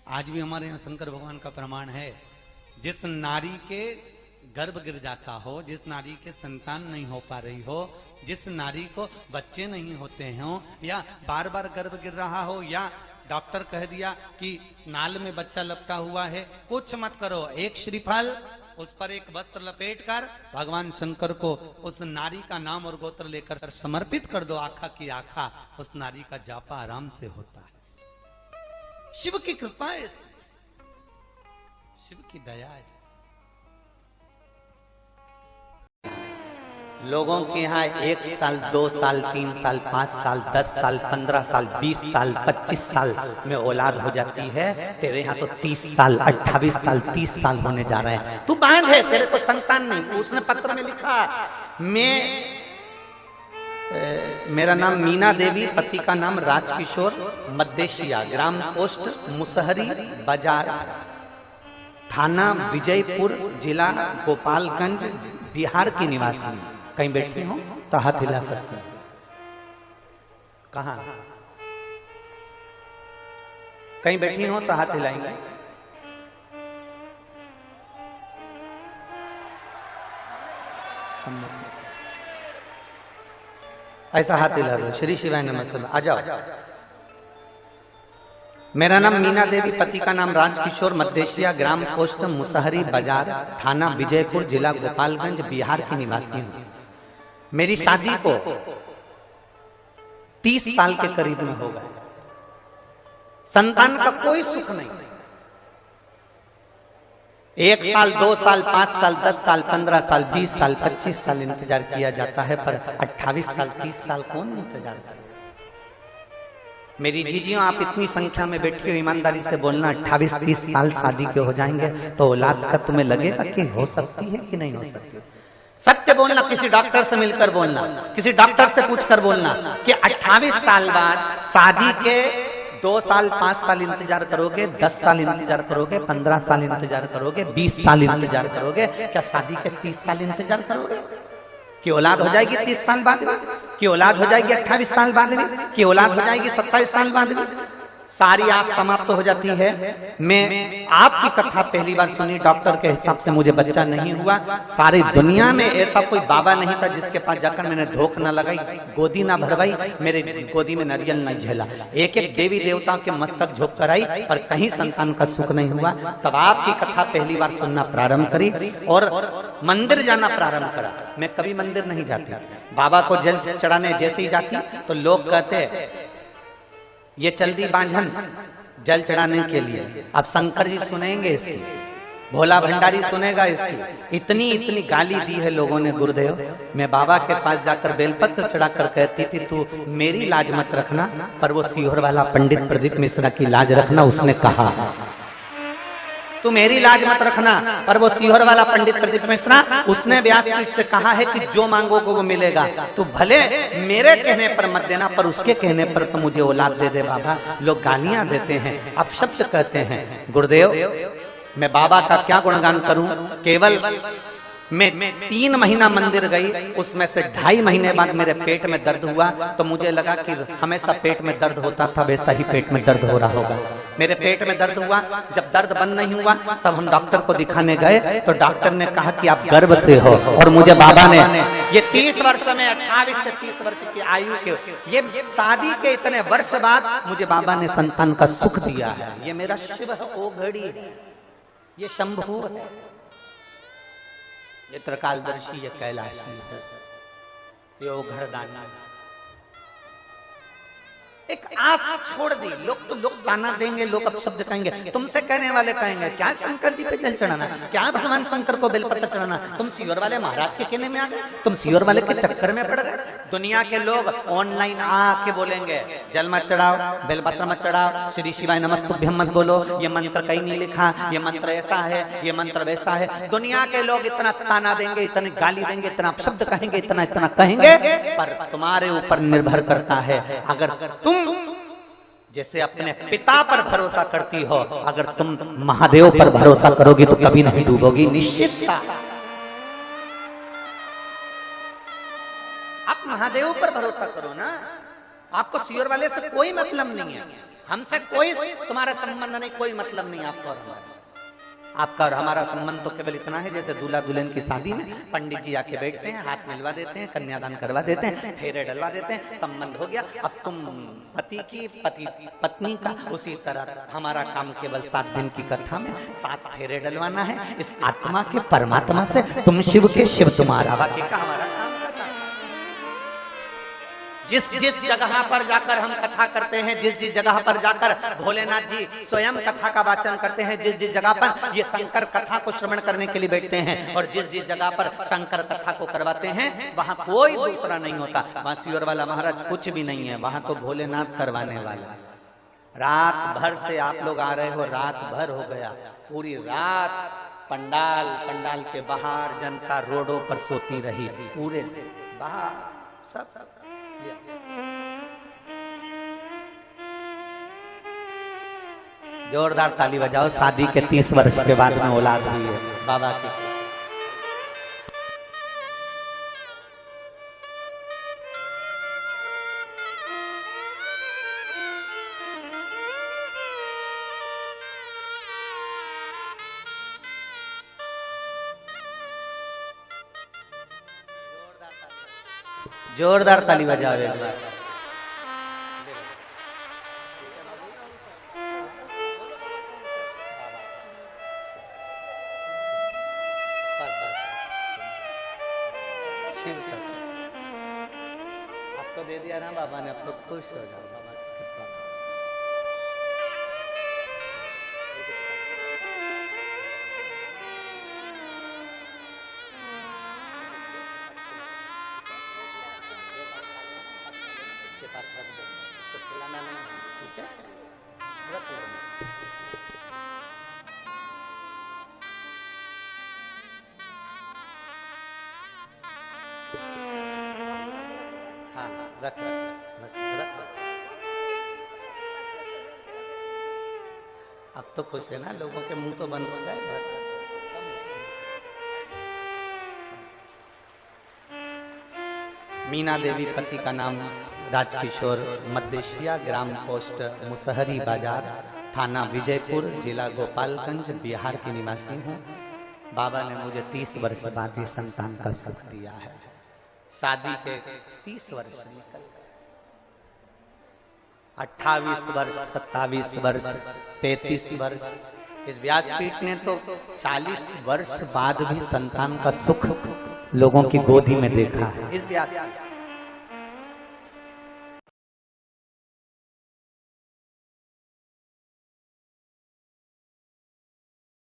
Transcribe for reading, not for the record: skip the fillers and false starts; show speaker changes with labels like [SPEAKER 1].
[SPEAKER 1] आज भी हमारे यहाँ शंकर भगवान का प्रमाण है, जिस नारी के गर्भ गिर जाता हो, जिस नारी के संतान नहीं हो पा रही हो, जिस नारी को बच्चे नहीं होते हो, या बार बार गर्भ गिर रहा हो, या डॉक्टर कह दिया कि नाल में बच्चा लपटा हुआ है, कुछ मत करो, एक श्रीफल उस पर एक वस्त्र लपेट कर भगवान शंकर को उस नारी का नाम और गोत्र लेकर समर्पित कर दो, आखा की आखा उस नारी का जापा आराम से होता है। शिव की कृपा है, शिव की दया है।
[SPEAKER 2] लोगों के यहाँ 1 साल 2 साल 3 साल 5 साल 10 साल 15 साल 20 साल 25 साल में औलाद हो जाती है। तेरे यहाँ तो 30 साल 28 साल 30 साल होने जा रहे हैं। तू बांझ है, तेरे को संतान नहीं। उसने पत्र में लिखा, मेरा नाम मीना देवी, पति का नाम राजकिशोर, मध्देशिया, ग्राम पोस्ट मुसहरी बाजार, थाना विजयपुर, जिला गोपालगंज, बिहार की निवासी। कहीं बैठी हो तो हाथ हिला सकते हैं। कहाँ कहीं बैठी हो तो हाथ हिलाएंगे। ऐसा हाथ हिला दो। श्री शिवाय नमस्ते। आ जाओ। मेरा नाम मीना देवी, पति का नाम राजकिशोर, मध्देशिया, ग्राम पोस्ट मुसहरी बाजार, थाना विजयपुर, जिला गोपालगंज, बिहार की निवासी हूँ। मेरी शादी को 30 साल के करीब में हो गए। संतान का कोई सुख नहीं। 1 साल 2 साल 5 साल 10 साल 15 साल 20 साल 25 साल इंतजार किया जाता है, पर 28 साल 30 साल कौन इंतजार करे। मेरी जीजियों, आप इतनी संख्या में बैठी हो, ईमानदारी से बोलना, 28-30 साल शादी के हो जाएंगे तो औलाद का तुम्हें लगेगा कि हो सकती है कि नहीं हो सकती। सत्य बोलना, किसी डॉक्टर से मिलकर बोलना, किसी डॉक्टर से पूछकर बोलना कि 28 साल बाद शादी के 2 साल 5 साल इंतजार करोगे, 10 साल इंतजार करोगे, 15 साल इंतजार करोगे, 20 साल इंतजार करोगे, क्या शादी के 30 साल इंतजार करोगे? कि औलाद हो जाएगी 30 साल बाद में, कि औलाद हो जाएगी 28 साल बाद में, कि औलाद हो जाएगी 27 साल बाद में। सारी आस समाप्त हो जाती है। मैं आपकी कथा पहली बार सुनी, डॉक्टर के हिसाब से मुझे बच्चा नहीं हुआ। सारी दुनिया में ऐसा कोई बाबा नहीं था जिसके पास जाकर मैंने धोख न लगाई, गोदी ना भरवाई, मेरे गोदी में नारियल न झेला। एक एक देवी देवताओं के मस्तक झोंक कर आई, पर कहीं संतान का सुख नहीं हुआ। तब आपकी कथा पहली बार सुनना प्रारंभ करी और मंदिर जाना प्रारंभ करा। मैं कभी मंदिर नहीं जाती, बाबा को जल चढ़ाने जैसे ही जाती तो लोग कहते ये चल दी बांझन जल चढ़ाने के लिए। अब शंकर जी सुनेंगे इसकी, भोला भंडारी सुनेगा इसकी। इतनी गाली दी है लोगों ने गुरुदेव। मैं बाबा के पास जाकर बेलपत्र चढ़ाकर कहती थी तू मेरी लाज मत रखना, पर वो सीहोर वाला पंडित प्रदीप मिश्रा की लाज रखना। उसने कहा तू मेरी लाज मत रखना, पर वो सीहोर वाला पंडित प्रदीप मिश्रा, उसने व्यासपीठ से कहा है कि जो मांगोगे वो मिलेगा। तो भले मेरे कहने पर मत देना, पर उसके कहने पर तो मुझे औलाद दे दे बाबा। लोग गालियां देते हैं, अपशब्द कहते हैं। गुरुदेव, मैं बाबा का क्या गुणगान करूं। केवल मैं 3 महीना मंदिर गई, उसमें से 2.5 महीने बाद मेरे पेट में दर्द हुआ। तो मुझे लगा कि हमेशा पेट में दर्द होता था, वैसा ही पेट में दर्द हो रहा होगा। मेरे पेट में दर्द हुआ, जब दर्द बंद नहीं हुआ तब हम डॉक्टर को दिखाने गए तो डॉक्टर ने कहा कि आप गर्भ से हो। और मुझे बाबा ने ये 30 वर्ष में 28 से 30 वर्ष की आयु के, ये शादी के इतने वर्ष बाद मुझे बाबा ने संतान का सुख दिया है। ये मेरा शिव है, ओ घड़ी, ये शंभु है, ये त्रिकालदर्शी, ये कैलाशी है, ये ओघड़दानी। एक आस छोड़ दी। लोग ताना देंगे, लोग अपशब्द कहेंगे, तुमसे कहने वाले कहेंगे क्या शंकर जी पे जल चढ़ाना, क्या भगवान शंकर को बेलपत्र चढ़ाना। तुम सीहोर वाले महाराज के कहने में आ गए, तुम सीहोर वाले के चक्कर में पड़ गए। दुनिया के लोग ऑनलाइन आके बोलेंगे जल मत चढ़ाओ, बेलपत्र मत चढ़ाओ, श्री शिवाय नमस्तुभ्यम मत बोलो, ये मंत्र कहीं नहीं लिखा, ये मंत्र ऐसा है, ये मंत्र वैसा है। दुनिया के लोग इतना ताना देंगे, इतनी गाली देंगे, इतना अपशब्द कहेंगे, इतना कहेंगे, पर तुम्हारे ऊपर निर्भर करता है। अगर तुम जैसे अपने पिता पर भरोसा करती हो, अगर तुम महादेव पर भरोसा करोगी तो कभी नहीं डूबोगी, निश्चित। आप महादेव पर भरोसा करो ना, आपको सीहोर वाले से कोई मतलब नहीं है। हमसे कोई तुम्हारा संबंध नहीं, कोई मतलब नहीं आपका और हमारा। आपका और हमारा संबंध तो केवल इतना है, जैसे दूल्हा दुल्हन की शादी में पंडित जी आके बैठते हैं, हाथ मिलवा देते हैं, कन्यादान करवा देते हैं, फेरे डलवा देते हैं, संबंध हो गया। अब तुम पति की, पति पत्नी का, उसी तरह हमारा काम केवल 7 दिन की कथा में 7 फेरे डलवाना है इस आत्मा के परमात्मा से। तुम शिव के, शिव तुम्हारा, बाकी का हमारा काम। जिस जिस जगह पर जाकर हम कथा करते हैं, जिस जिस जगह पर जाकर भोलेनाथ जी स्वयं कथा का वाचन करते हैं, जिस जिस जगह पर ये शंकर कथा को श्रवण करने के लिए बैठते हैं, और जिस जिस जगह पर शंकर कथा को करवाते हैं, वहां कोई दूसरा नहीं होता। वहां सियोर वाला महाराज कुछ भी नहीं है, वहां तो भोलेनाथ करवाने वाला। रात भर से आप लोग आ रहे हो, रात भर हो गया, पूरी रात पंडाल के बाहर जनता रोडों पर सोती रही, पूरे बाहर सब। जोरदार ताली बजाओ, शादी के 30 वर्ष के बाद में औलाद हुई है बाबा की। जोरदार ताली बजाओ एक बार। आपको दे दिया ना बाबा ने, अब तो खुश हो जाओ बाबा। रख अब तो खुश है ना, लोगों के मुंह तो बंद हो गए बस। मीना देवी, पति का नाम राजकिशोर, मध्य ग्राम पोस्ट मुसहरी बाजार, थाना विजयपुर, जिला गोपालगंज, बिहार की निवासी हूँ। बाबा ने मुझे 30 वर्ष बाद ये संतान का सुख दिया है। शादी के 30 वर्ष निकल, 28 वर्ष, 27 वर्ष, 33 वर्ष। इस व्यासपीठ ने तो 40 वर्ष बाद भी संतान का सुख लोगों की गोदी में देखा है। इस व्यासपीठ